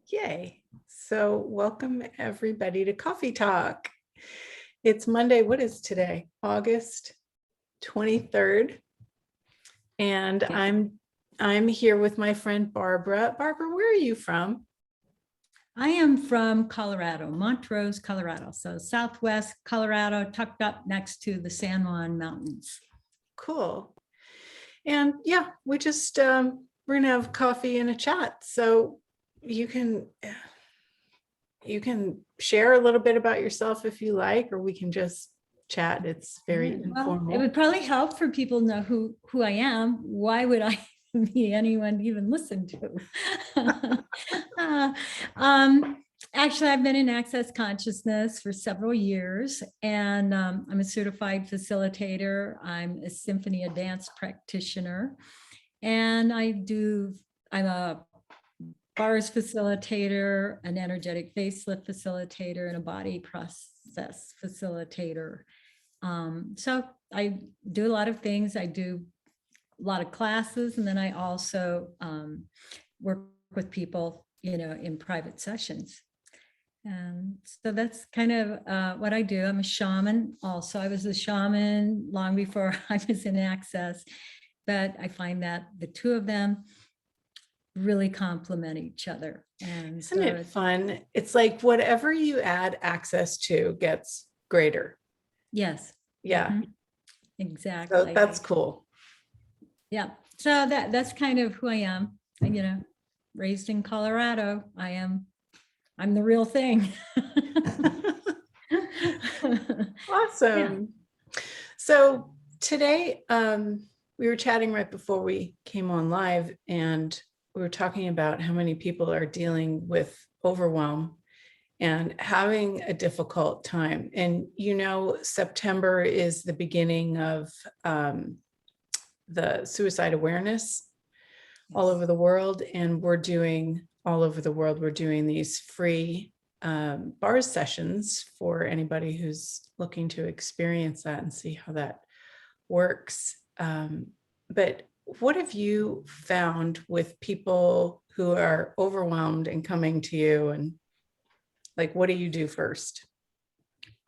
Yay. So welcome everybody to Coffee Talk. It's Monday. What is today? August 23rd. And I'm here with my friend Barbara. Barbara, where are you from? I am from Colorado, Montrose, Colorado. So Southwest Colorado, tucked up next to the San Juan Mountains. Cool. And yeah, we're gonna have coffee and a chat. So you can share a little bit about yourself if you like, or we can just chat. It's very informal. It would probably help for people to know who I am. Why would I be anyone to even listen to? Actually, I've been in Access Consciousness for several years, and I'm a certified facilitator. I'm a symphony of dance practitioner, and I'm a bars facilitator, an energetic facelift facilitator, and a body process facilitator. So I do a lot of things. I do a lot of classes, and then I also work with people, in private sessions. And so that's kind of what I do. I'm a shaman also. I was a shaman long before I was in Access, but I find that the two of them really complement each other. And isn't it fun? It's like whatever you add access to gets greater. Yes. Yeah. Mm-hmm. Exactly. So that's cool. Yeah. So that's kind of who I am. Raised in Colorado. I'm the real thing. Awesome. Yeah. So today we were chatting right before we came on live, and we were talking about how many people are dealing with overwhelm and having a difficult time. And September is the beginning of the suicide awareness all over the world, and we're doing these free bars sessions for anybody who's looking to experience that and see how that works. But what have you found with people who are overwhelmed and coming to you, and like, what do you do first?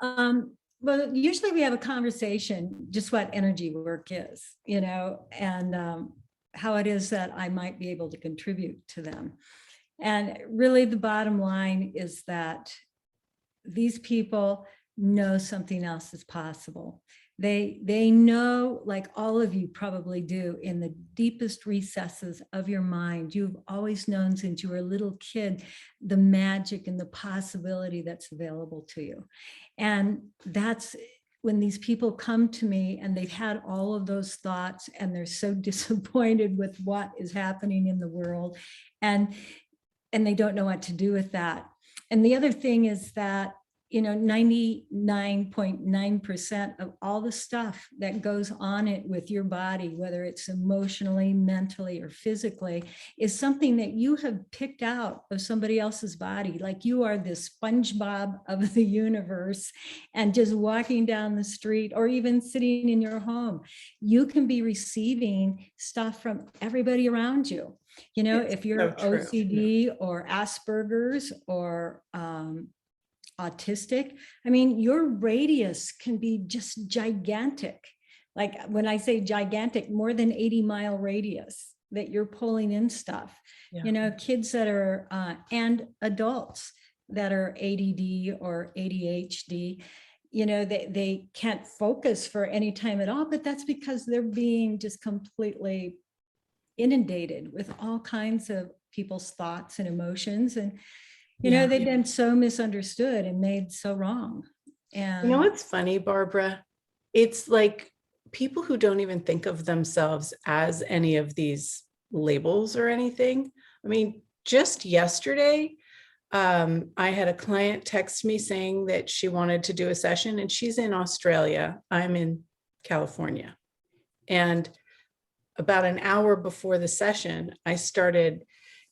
Well, usually we have a conversation, just what energy work is, and how it is that I might be able to contribute to them. And really the bottom line is that these people know something else is possible. They know, like all of you probably do, in the deepest recesses of your mind, you've always known since you were a little kid, the magic and the possibility that's available to you. And that's when these people come to me and they've had all of those thoughts and they're so disappointed with what is happening in the world, and they don't know what to do with that. And the other thing is that 99.9% of all the stuff that goes on it with your body, whether it's emotionally, mentally, or physically, is something that you have picked out of somebody else's body. Like you are the SpongeBob of the universe, and just walking down the street or even sitting in your home, you can be receiving stuff from everybody around you. If you're OCD or Asperger's or autistic, your radius can be just gigantic. Like when I say gigantic, more than 80-mile radius that you're pulling in stuff. Yeah. Kids that are and adults that are ADD or ADHD, they can't focus for any time at all, but that's because they're being just completely inundated with all kinds of people's thoughts and emotions. And they've been so misunderstood and made so wrong. And what's funny, Barbara? It's like people who don't even think of themselves as any of these labels or anything. Just yesterday, I had a client text me saying that she wanted to do a session, and she's in Australia. I'm in California. And about an hour before the session, I started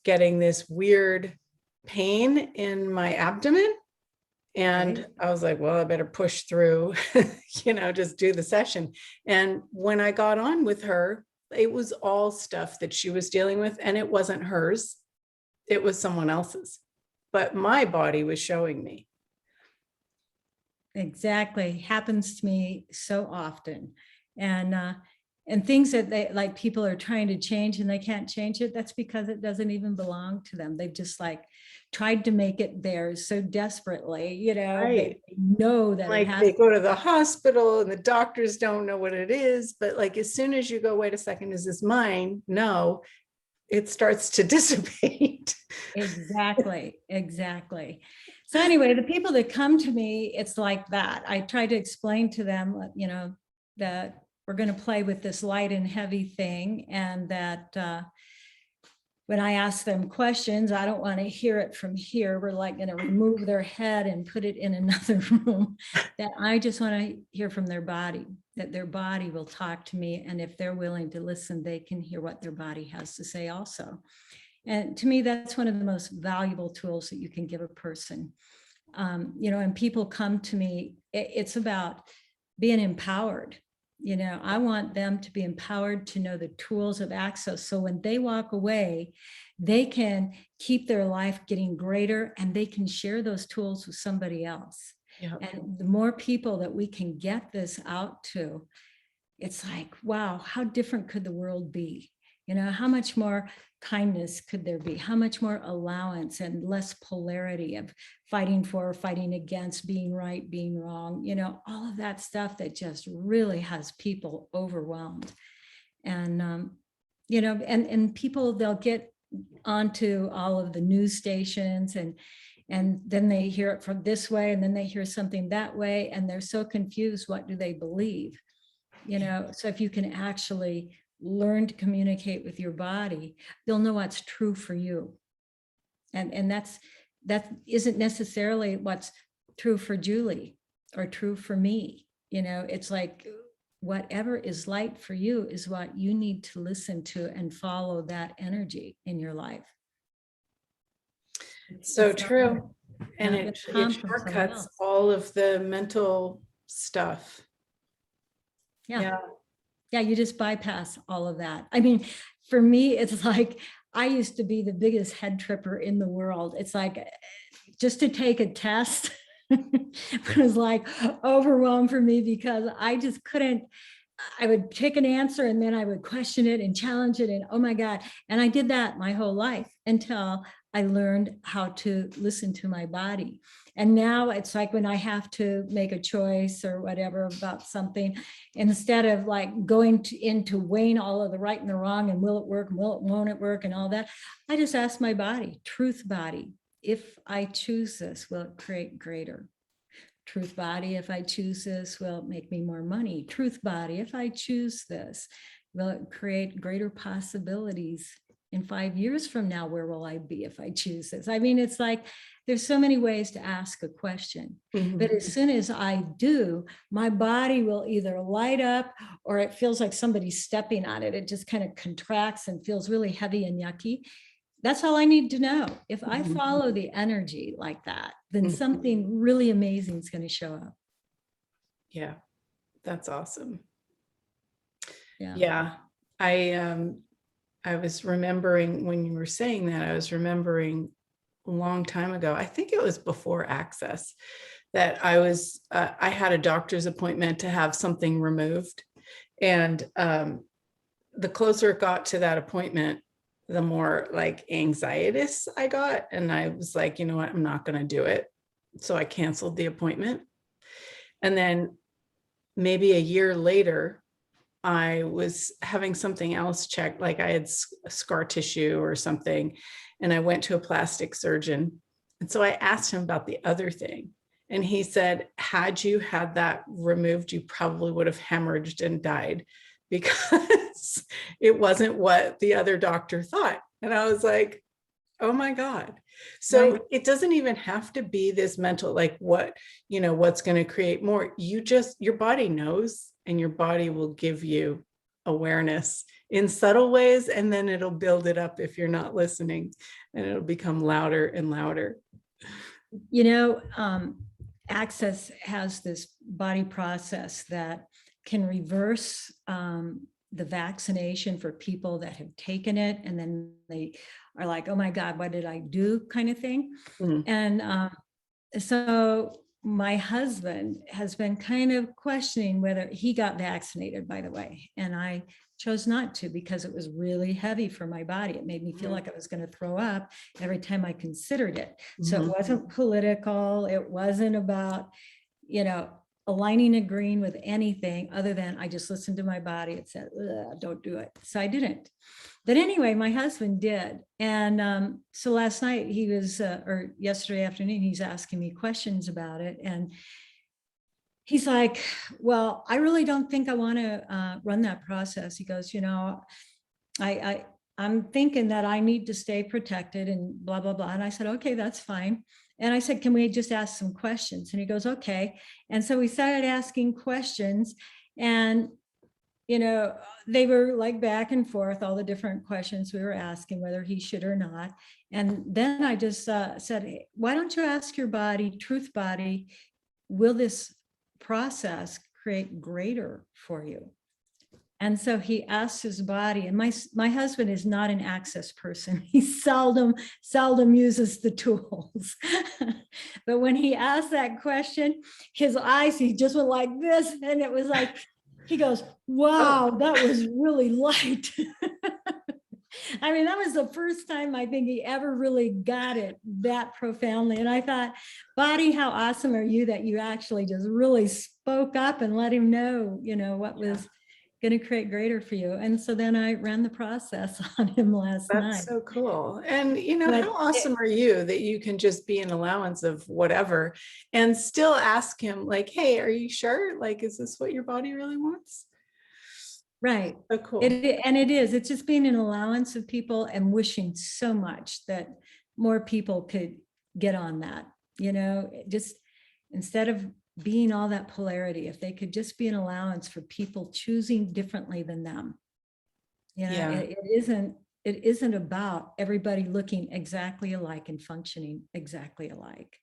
getting this weird pain in my abdomen. And right. I was like, well, I better push through, just do the session. And when I got on with her, it was all stuff that she was dealing with, and it wasn't hers. It was someone else's. but my body was showing me. Exactly. Happens to me so often. And things that they like people are trying to change and they can't change it. That's because it doesn't even belong to them. They've just like tried to make it theirs so desperately, you know, Right. they know that it Like has. they go to the hospital and the doctors don't know what it is, but like as soon as you go, wait a second, is this mine? No, it starts to dissipate. Exactly, exactly. So anyway, the people that come to me, it's like that. I try to explain to them, you know, that we're going to play with this light and heavy thing, and that when I ask them questions, I don't want to hear it from here. We're like going to remove their head and put it in another room. That I just want to hear from their body, that their body will talk to me. And if they're willing to listen, they can hear what their body has to say also. And to me, that's one of the most valuable tools that you can give a person. You know, and people come to me, it's about being empowered. You know, I want them to be empowered to know the tools of access. So when they walk away, they can keep their life getting greater and they can share those tools with somebody else. Yeah. And the more people that we can get this out to, it's like, wow, how different could the world be? You know, how much more kindness could there be? How much more allowance and less polarity of fighting for, fighting against, being right, being wrong, you know, all of that stuff that just really has people overwhelmed. And, you know, and people, they'll get onto all of the news stations and then they hear it from this way and then they hear something that way and they're so confused. What do they believe? You know, so if you can actually learn to communicate with your body, you'll know what's true for you. And that isn't necessarily what's true for Julie or true for me. You know, it's like whatever is light for you is what you need to listen to and follow that energy in your life. So It's true. And not going it to come from someone shortcuts else. all of the mental stuff. Yeah. Yeah. Yeah, you just bypass all of that. I mean, for me, it's like I used to be the biggest head tripper in the world. It's like just to take a test was like overwhelmed for me because I just couldn't. I would pick an answer and then I would question it and challenge it. And oh my God. And I did that my whole life until I learned how to listen to my body. And now it's like when I have to make a choice or whatever about something, instead of like going into weighing all of the right and the wrong and will it work, and won't it work and all that, I just ask my body, truth body, if I choose this, will it create greater? Truth body, if I choose this, will it make me more money? Truth body, if I choose this, will it create greater possibilities in 5 years from now? Where will I be if I choose this? I mean, it's like there's so many ways to ask a question. Mhm. But as soon as I do, my body will either light up or it feels like somebody's stepping on it. It just kind of contracts and feels really heavy and yucky. That's all I need to know. If I Mhm. follow the energy like that, then Mhm. something really amazing is going to show up. Yeah. That's awesome. Yeah. Yeah. I was remembering when you were saying that, I was remembering a long time ago, I think it was before Access, that I had a doctor's appointment to have something removed. And the closer it got to that appointment, the more like anxietous I got. And I was like, you know what, I'm not going to do it. So I canceled the appointment. And then maybe a year later, I was having something else checked, like I had scar tissue or something, and I went to a plastic surgeon. And so I asked him about the other thing. And he said, had you had that removed, you probably would have hemorrhaged and died because it wasn't what the other doctor thought. And I was like, oh my God. So Right. it doesn't even have to be this mental, like what's going to create more. Your body knows, and your body will give you awareness in subtle ways. And then it'll build it up if you're not listening, and it'll become louder and louder. You know, Access has this body process that can reverse the vaccination for people that have taken it, and then they are like, oh my God, what did I do, kind of thing. Mm. And so my husband has been kind of questioning whether he got vaccinated, by the way. And I chose not to because it was really heavy for my body. It made me feel like I was going to throw up every time I considered it. So it wasn't political. It wasn't about, aligning, agreeing with anything other than I just listened to my body. It said, don't do it. So I didn't. But anyway, my husband did. And so last night he was, or yesterday afternoon, he's asking me questions about it. And he's like, well, I really don't think I want to run that process. He goes, I'm thinking that I need to stay protected and blah, blah, blah. And I said, okay, that's fine. And I said, can we just ask some questions? And he goes, okay. And so we started asking questions, and, they were like back and forth, all the different questions we were asking, whether he should or not. And then I just said, hey, why don't you ask your body, truth body, will this process create greater for you? And so he asked his body, and my husband is not an access person. He seldom uses the tools. But when he asked that question, his eyes, he just went like this. And it was like, he goes, wow, that was really light. I mean, that was the first time I think he ever really got it that profoundly. And I thought, body, how awesome are you that you actually just really spoke up and let him know, what was going to create greater for you. And so then I ran the process on him last night. That's so cool. And how awesome are you that you can just be an allowance of whatever and still ask him like, hey, are you sure? Like, is this what your body really wants? Right. So cool. It's just being an allowance of people and wishing so much that more people could get on that, just instead of being all that polarity, if they could just be an allowance for people choosing differently than them. It isn't about everybody looking exactly alike and functioning exactly alike.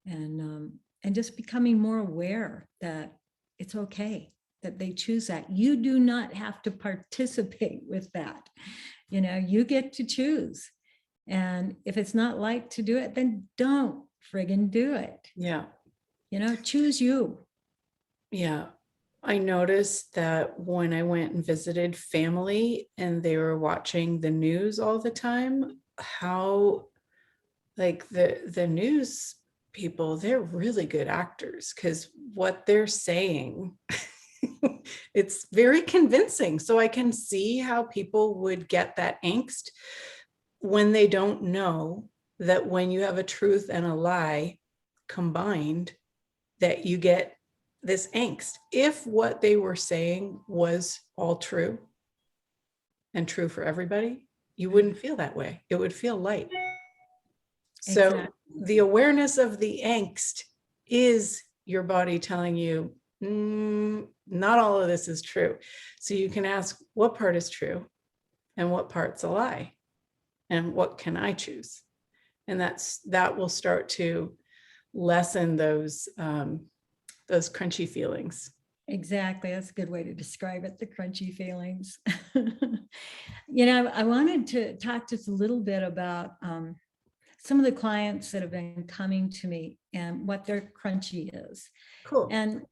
And just becoming more aware that it's okay that they choose that. You do not have to participate with that. You get to choose. And if it's not like to do it, then don't friggin' do it. Yeah. Choose you. Yeah. I noticed that when I went and visited family and they were watching the news all the time, how like the news people, they're really good actors because what they're saying, it's very convincing. So I can see how people would get that angst when they don't know that when you have a truth and a lie combined, that you get this angst. If what they were saying was all true and true for everybody, you wouldn't feel that way. It would feel light. So exactly. The awareness of the angst is your body telling you, not all of this is true. So you can ask, what part is true and what part's a lie? And what can I choose? And that will start to lessen those crunchy feelings. Exactly. That's a good way to describe it, the crunchy feelings. I wanted to talk just a little bit about some of the clients that have been coming to me and what their crunchy is. Cool. And,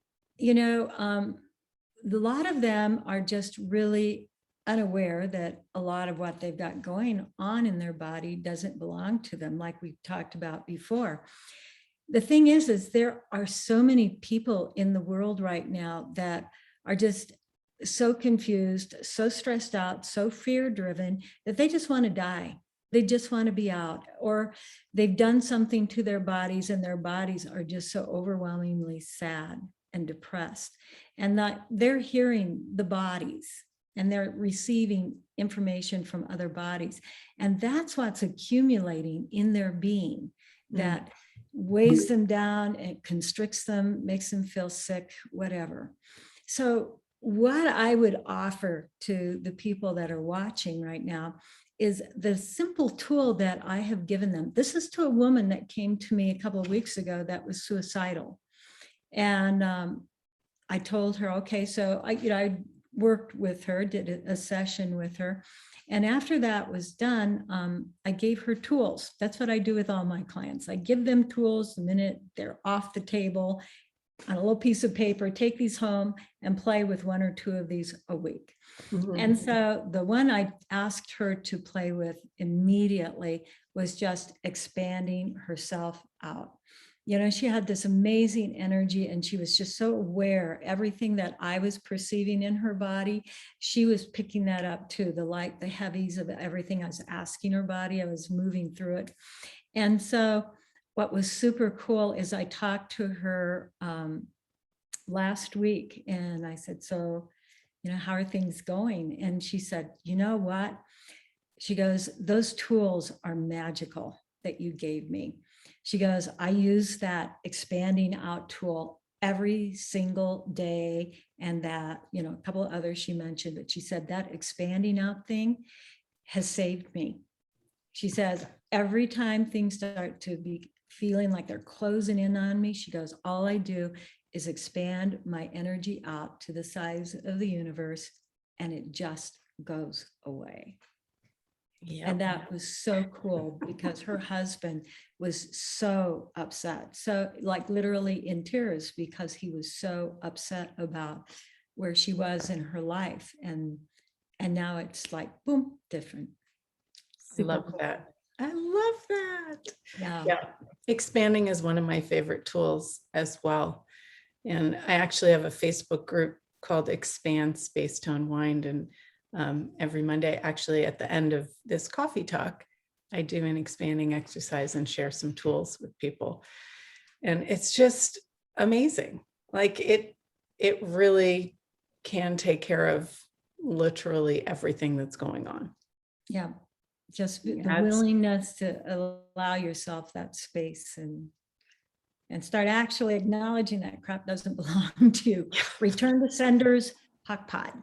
a lot of them are just really unaware that a lot of what they've got going on in their body doesn't belong to them, like we talked about before. The thing is there are so many people in the world right now that are just so confused, so stressed out, so fear-driven that they just want to die. They just want to be out, or they've done something to their bodies and their bodies are just so overwhelmingly sad and depressed, and that they're hearing the bodies and they're receiving information from other bodies. And that's what's accumulating in their being that weighs them down and constricts them, makes them feel sick, whatever. So what I would offer to the people that are watching right now is the simple tool that I have given them. This is to a woman that came to me a couple of weeks ago that was suicidal. And I told her, okay, so I worked with her, did a session with her. And after that was done, I gave her tools. That's what I do with all my clients. I give them tools the minute they're off the table on a little piece of paper, take these home and play with one or two of these a week. And so the one I asked her to play with immediately was just expanding herself out. You know, she had this amazing energy and she was just so aware. Everything that I was perceiving in her body, she was picking that up too. The light, the heavies of everything I was asking her body, I was moving through it. And so what was super cool is I talked to her last week and I said, so, you know, how are things going? And she said, you know what? She goes, those tools are magical that you gave me. She goes, I use that expanding out tool every single day. And that, you know, a couple of others she mentioned, but she said that expanding out thing has saved me. She says, every time things start to be feeling like they're closing in on me, she goes, all I do is expand my energy out to the size of the universe and it just goes away. Yeah. And that was so cool because her husband was so upset. So like literally in tears because he was so upset about where she was in her life. And now it's like, boom, different. I love that. I love that. Yeah. Yeah. Expanding is one of my favorite tools as well. And I actually have a Facebook group called Expand Space to Unwind. And every Monday, actually at the end of this coffee talk, I do an expanding exercise and share some tools with people. And it's just amazing. Like it really can take care of literally everything that's going on. Yeah. Just the That's- willingness to allow yourself that space and start actually acknowledging that crap doesn't belong to you. Return to senders, hot pot.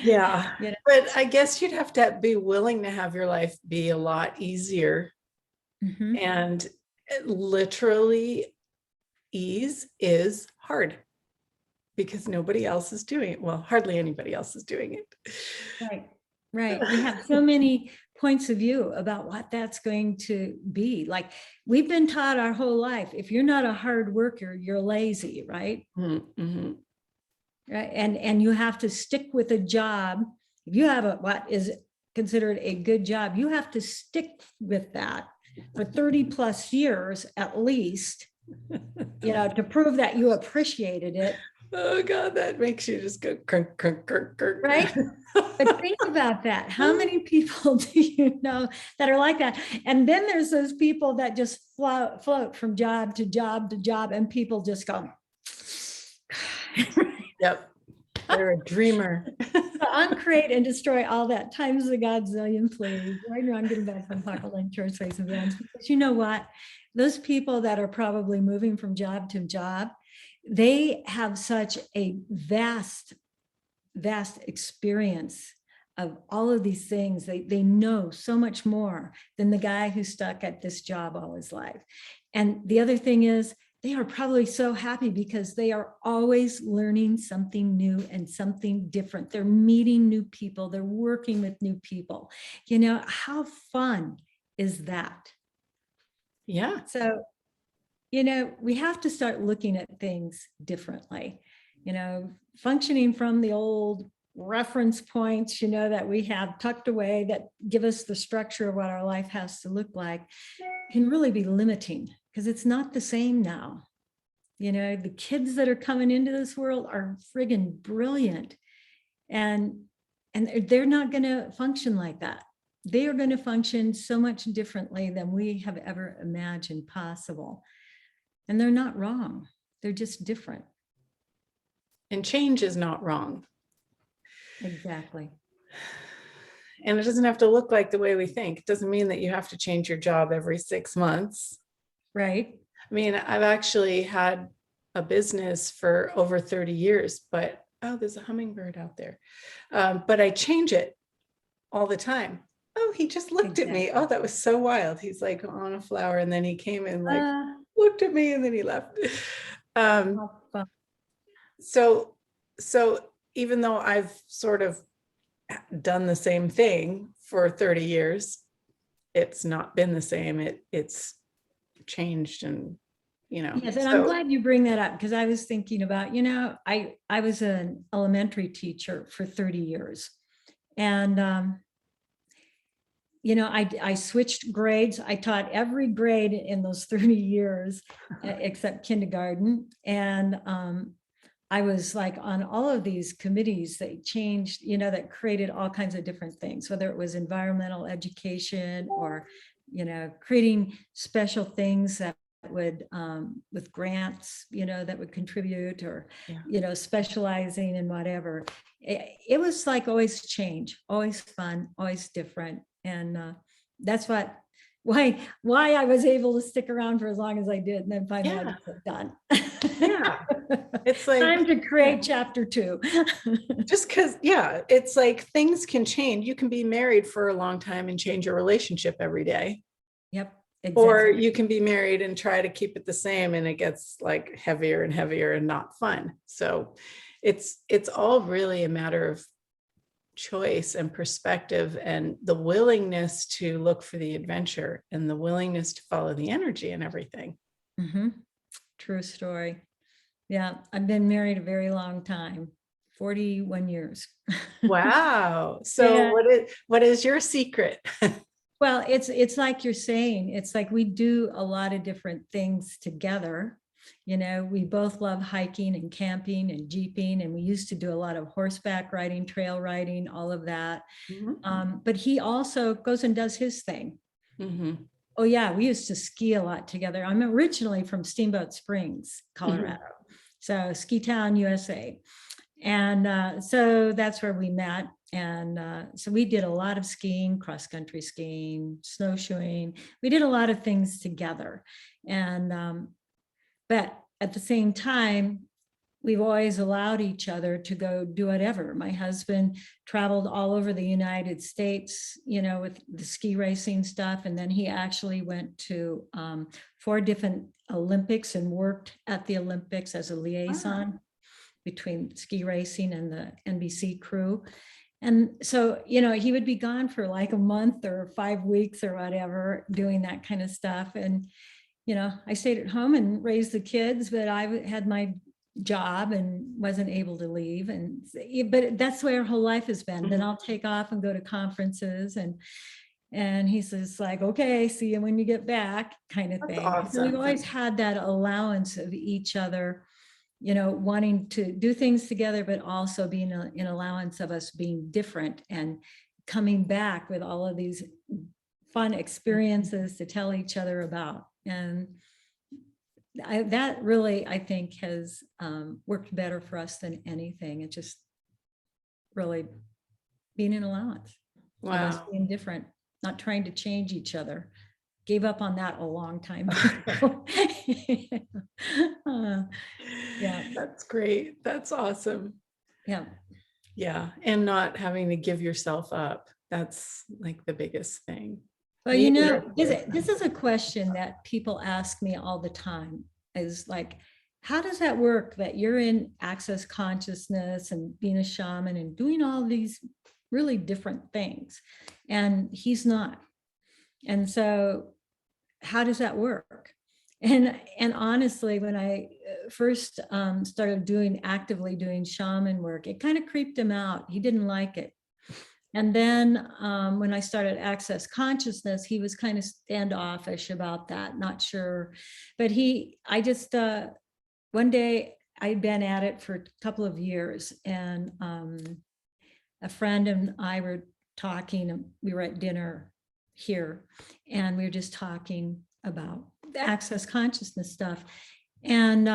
Yeah. You know? But I guess you'd have to be willing to have your life be a lot easier. Mhm. And literally, ease is hard because nobody else is doing it. Well, hardly anybody else is doing it. Right. Right. We have so many points of view about what that's going to be. Like we've been taught our whole life, if you're not a hard worker, you're lazy, right? Mm-hmm. Right. And you have to stick with a job. If you have what is considered a good job, you have to stick with that for 30 plus years at least, you know, to prove that you appreciated it. Oh God, that makes you just go crunk, crunk, crunk, crunk. Right. But think about that. How many people do you know that are like that? And then there's those people that just float from job to job to job, and people just go. Yep. They're a dreamer. Uncreate and destroy all that times a godzillion, please. Right now, I'm getting back from Parkland Church Face events because you know what? Those people that are probably moving from job to job, they have such a vast experience of all of these things. They know so much more than the guy who's stuck at this job all his life. And the other thing is, they are probably so happy because they are always learning something new and something different. They're meeting new people. They're working with new people. You know, how fun is that? Yeah. So, you know, we have to start looking at things differently, you know, functioning from the old reference points, you know, that we have tucked away that give us the structure of what our life has to look like can really be limiting because it's not the same now. You know, the kids that are coming into this world are friggin' brilliant. And they're not going to function like that. They are going to function so much differently than we have ever imagined possible. And they're not wrong. They're just different. And change is not wrong. Exactly. And it doesn't have to look like the way we think. It doesn't mean that you have to change your job every 6 months. Right. I mean, I've actually had a business for over 30 years, but oh, there's a hummingbird out there. But I change it all the time. Oh, he just looked at me. Oh, that was so wild. He's like on a flower. And then he came and like looked at me and then he left. So So even though I've sort of done the same thing for 30 years, it's not been the same. It's changed and, Yes, and I'm so glad you bring that up because I was thinking about, I was an elementary teacher for 30 years. And I switched grades. I taught every grade in those 30 years except kindergarten. And I was like on all of these committees that changed, that created all kinds of different things, whether it was environmental education or, creating special things that would, with grants, that would contribute or, yeah. specializing in whatever. It was like always change, always fun, always different. And that's why I was able to stick around for as long as I did. And then finally I Yeah. just said, done. Yeah. It's like, Time to create chapter 2. just because, it's like things can change. You can be married for a long time and change your relationship every day. Yep, Or exactly. you can be married and try to keep it the same and it gets like heavier and heavier and not fun. So it's all really a matter of choice and perspective and the willingness to look for the adventure and the willingness to follow the energy and everything. Mm-hmm. True story. Yeah, I've been married a very long time, 41 years. Wow. So Yeah. what is your secret? Well, it's like you're saying, it's like we do a lot of different things together. We both love hiking and camping and jeeping, and we used to do a lot of horseback riding, trail riding, all of that. Mhm. But he also goes and does his thing. Mhm. Oh yeah, we used to ski a lot together. I'm originally from Steamboat Springs, Colorado. Mhm. So Ski Town, USA. And so that's where we met. And so we did a lot of skiing, cross country skiing, snowshoeing. We did a lot of things together. And but at the same time, we've always allowed each other to go do whatever. My husband traveled all over the United States, with the ski racing stuff. And then he actually went to 4 different Olympics and worked at the Olympics as a liaison between ski racing and the NBC crew. And so, he would be gone for like a month or 5 weeks or whatever, doing that kind of stuff. And, I stayed at home and raised the kids, but I had my job and wasn't able to leave. But that's where our whole life has been. Then Mhm. I'll take off and go to conferences and he says like, okay, see you when you get back, kind of That's thing. So we've awesome. always had that allowance of each other, wanting to do things together, but also being an allowance of us being different and coming back with all of these fun experiences to tell each other about. And that really, I think, has worked better for us than anything. It's just really being an allowance of us Wow. being different, not trying to change each other. Gave up on that a long time ago. Yeah, That's great. That's awesome. yeah. Yeah. And not having to give yourself up. That's like the biggest thing. Well, Me this is a question that people ask me all the time is like, how does that work that you're in access consciousness and being a shaman and doing all these really different things? And he's not. And so how does that work? And honestly, when I first started actively doing shaman work, it kind of creeped him out. He didn't like it. And then when I started Access Consciousness, he was kind of standoffish about that, not sure. But I just, one day I'd been at it for a couple of years and a friend and I were talking, we were at dinner here and we were just talking about the Access Consciousness stuff. And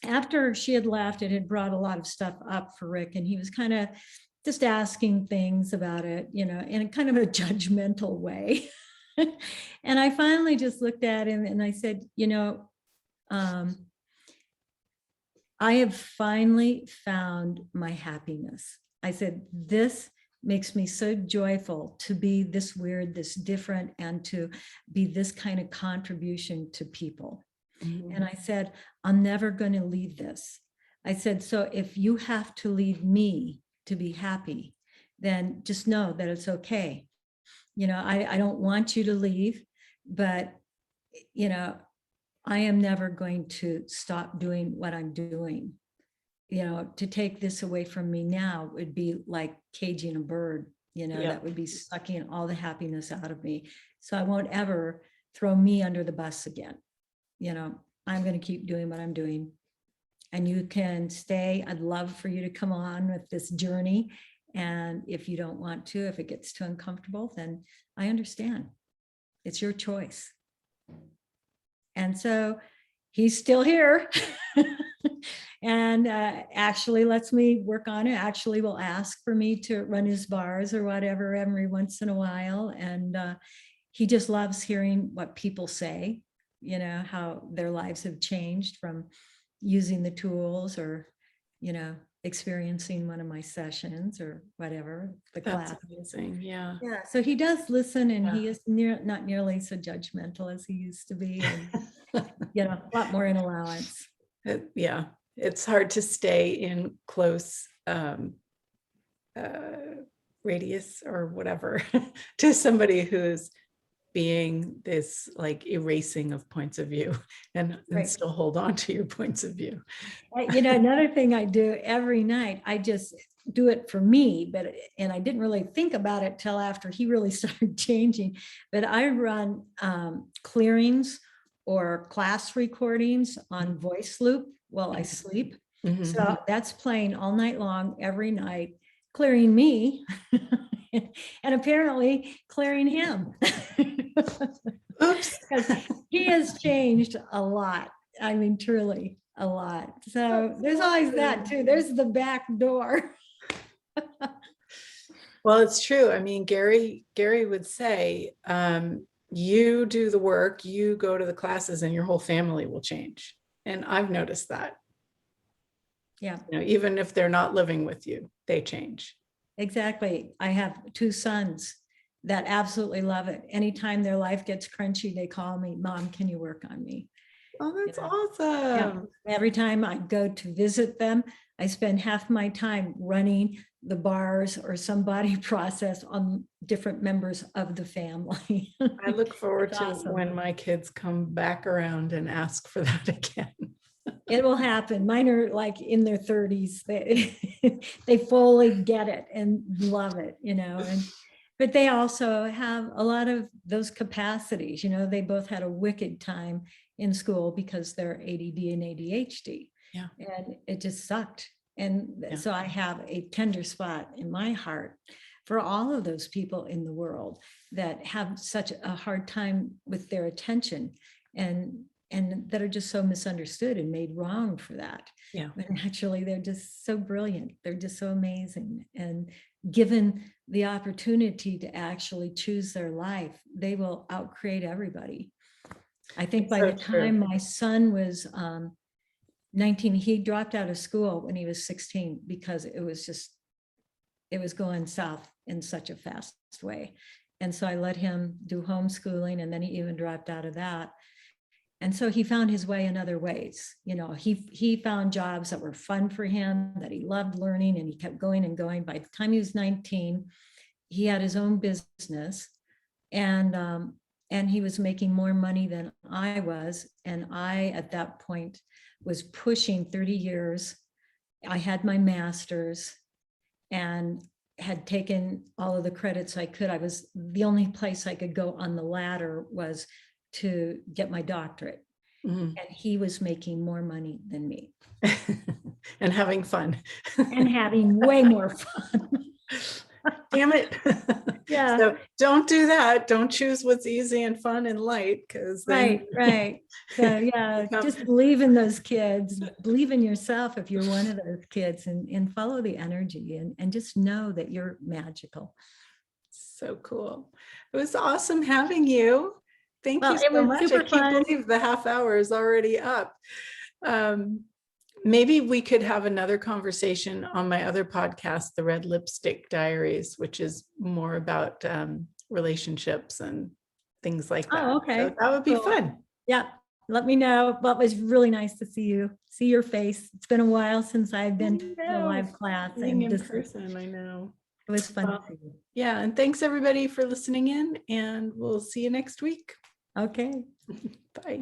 after she had left, it had brought a lot of stuff up for Rick and he was kind of just asking things about it, in a kind of a judgmental way. And I finally just looked at him and I said, I have finally found my happiness. I said, this makes me so joyful to be this weird, this different, and to be this kind of contribution to people. Mhm. And I said, I'm never going to leave this. I said, so if you have to leave me to be happy, then just know that it's okay. I don't want you to leave, but, you know, I am never going to stop doing what I'm doing. To take this away from me now would be like caging a bird, Yeah, that would be sucking all the happiness out of me. So I won't ever throw me under the bus again. I'm going to keep doing what I'm doing. And you can stay. I'd love for you to come on with this journey. And if you don't want to, if it gets too uncomfortable, then I understand. It's your choice. And so he's still here and actually lets me work on it. Actually will ask for me to run his bars or whatever every once in a while. And he just loves hearing what people say, how their lives have changed from using the tools or, experiencing one of my sessions or whatever, the that's class. amazing. Yeah. Yeah, so he does listen, and Yeah. he is not nearly so judgmental as he used to be, and a lot more in allowance. Yeah, it's hard to stay in close radius or whatever to somebody who's being this like erasing of points of view and Right. still hold on to your points of view. Another thing I do every night, I just do it for me, and I didn't really think about it till after he really started changing, but I run clearings or class recordings on voice loop while I sleep. Mhm. So that's playing all night long, every night, clearing me and apparently clearing him. Oops. Because he has changed a lot. I mean, truly a lot. So there's always that too. There's the back door. Well, it's true. I mean, Gary would say, you do the work, you go to the classes, and your whole family will change. And I've noticed that. Yeah, even if they're not living with you, they change. exactly. I have 2 sons that absolutely love it. Anytime their life gets crunchy, they call me, Mom, can you work on me? Oh, that's Yeah. awesome. Every time I go to visit them, I spend half my time running the bars or some body process on different members of the family. I look forward It's to awesome. when my kids come back around and ask for that again. It will happen. Mine are like in their 30s. They fully get it and love it, but they also have a lot of those capacities. They both had a wicked time in school because they're ADD and ADHD. Yeah. And it just sucked. And Yeah. so I have a tender spot in my heart for all of those people in the world that have such a hard time with their attention and that are just so misunderstood and made wrong for that. Yeah. But actually, they're just so brilliant. They're just so amazing. And given the opportunity to actually choose their life, they will outcreate everybody. I think by the time my son was 19, he dropped out of school when he was 16 because it was going south in such a fast way. And so I let him do homeschooling, and then he even dropped out of that. And so he found his way in other ways. He found jobs that were fun for him, that he loved learning, and he kept going and going. By the time he was 19, he had his own business, and he was making more money than I was. And I, at that point, was pushing 30 years. I had my master's and had taken all of the credits I could. The only place I could go on the ladder was to get my doctorate. Mhm. And he was making more money than me. And having fun. And having way more fun. Damn it. Yeah. So don't do that. Don't choose what's easy and fun and light, because then Right. So yeah, just believe in those kids, believe in yourself if you're one of those kids, and follow the energy and just know that you're magical. So cool. It was awesome having you. Thank you Well, it so was much. I super can't fun. believe the half hour is already up. Maybe we could have another conversation on my other podcast, the Red Lipstick Diaries, which is more about relationships and things like that. Oh, okay. So that would be Cool. fun. Yeah. let me know. Well, it was really nice to see your face. It's been a while since I've been to a know, live class, being and in this person, I know. it was fun to Well, see you. yeah, and thanks everybody for listening in, and we'll see you next week. Okay. Bye.